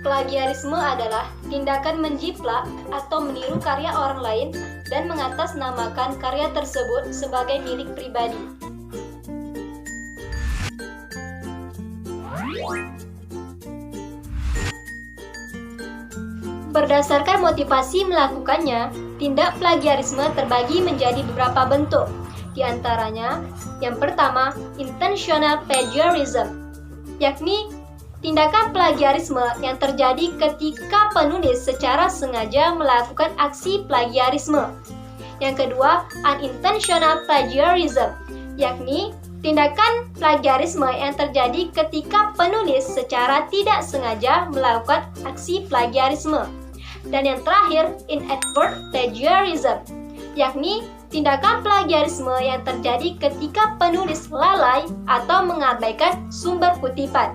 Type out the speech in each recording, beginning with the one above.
Plagiarisme adalah tindakan menjiplak atau meniru karya orang lain dan mengatasnamakan karya tersebut sebagai milik pribadi. Berdasarkan motivasi melakukannya, tindak plagiarisme terbagi menjadi beberapa bentuk. Di antaranya, yang pertama, intentional plagiarism, yakni tindakan plagiarisme yang terjadi ketika penulis secara sengaja melakukan aksi plagiarisme. Yang kedua, unintentional plagiarism, yakni tindakan plagiarisme yang terjadi ketika penulis secara tidak sengaja melakukan aksi plagiarisme. Dan yang terakhir, inadvertent plagiarism, yakni tindakan plagiarisme yang terjadi ketika penulis lalai atau mengabaikan sumber kutipan.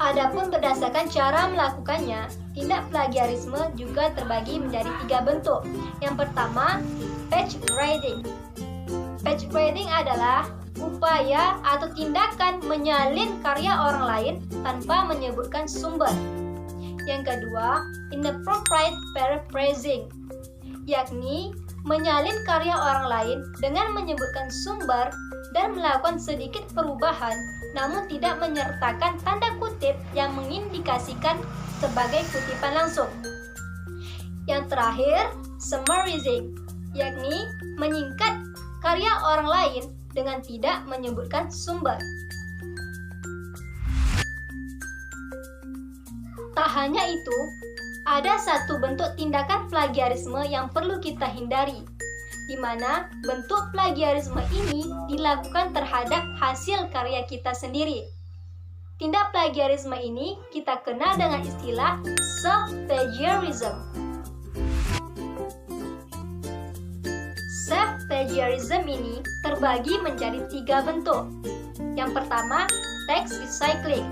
Adapun berdasarkan cara melakukannya, tindak plagiarisme juga terbagi menjadi 3 bentuk. Yang pertama, page reading. Page reading adalah upaya atau tindakan menyalin karya orang lain tanpa menyebutkan sumber. Yang kedua, inappropriate paraphrasing, yakni menyalin karya orang lain dengan menyebutkan sumber dan melakukan sedikit perubahan namun tidak menyertakan tanda kutip yang mengindikasikan sebagai kutipan langsung. Yang terakhir, summarizing, yakni menyingkat karya orang lain dengan tidak menyebutkan sumber. Tak hanya itu, ada satu bentuk tindakan plagiarisme yang perlu kita hindari, di mana bentuk plagiarisme ini dilakukan terhadap hasil karya kita sendiri. Tindak plagiarisme ini kita kenal dengan istilah self-plagiarism. Self-plagiarism ini terbagi menjadi 3 bentuk. Yang pertama, text recycling.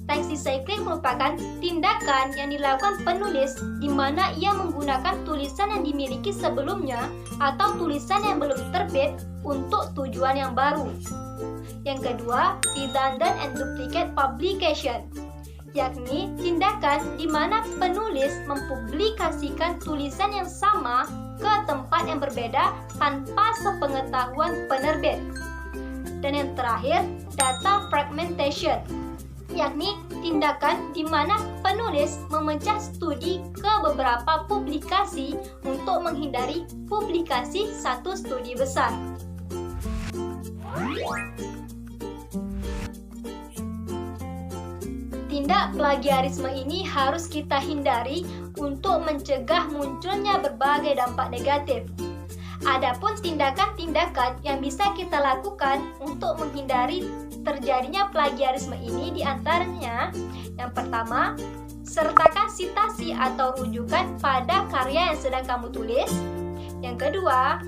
Text recycling merupakan tindakan yang dilakukan penulis di mana ia menggunakan tulisan yang dimiliki sebelumnya atau tulisan yang belum terbit untuk tujuan yang baru. Yang kedua, redundant and duplicate publication, yakni tindakan di mana penulis mempublikasikan tulisan yang sama ke tempat yang berbeda tanpa sepengetahuan penerbit. Dan yang terakhir, data fragmentation, yakni tindakan di mana penulis memecah studi ke beberapa publikasi untuk menghindari publikasi satu studi besar. Tindak plagiarisme ini harus kita hindari untuk mencegah munculnya berbagai dampak negatif. Adapun tindakan-tindakan yang bisa kita lakukan untuk menghindari terjadinya plagiarisme ini diantaranya, yang pertama, sertakan sitasi atau rujukan pada karya yang sedang kamu tulis. Yang kedua,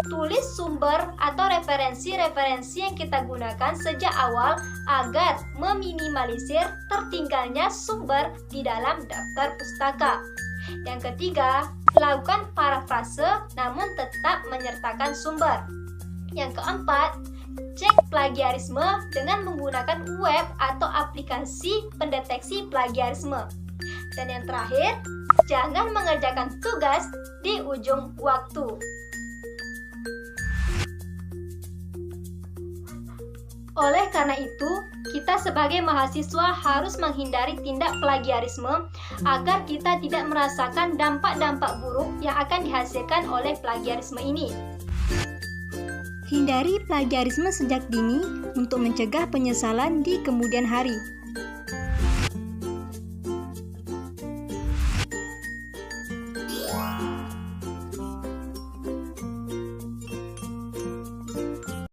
tulis sumber atau referensi-referensi yang kita gunakan sejak awal agar meminimalisir tertinggalnya sumber di dalam daftar pustaka. Yang ketiga, lakukan parafrase namun tetap menyertakan sumber. Yang keempat, cek plagiarisme dengan menggunakan web atau aplikasi pendeteksi plagiarisme. Dan yang terakhir, jangan mengerjakan tugas di ujung waktu. Oleh karena itu, kita sebagai mahasiswa harus menghindari tindak plagiarisme agar kita tidak merasakan dampak-dampak buruk yang akan dihasilkan oleh plagiarisme ini. Hindari plagiarisme sejak dini untuk mencegah penyesalan di kemudian hari.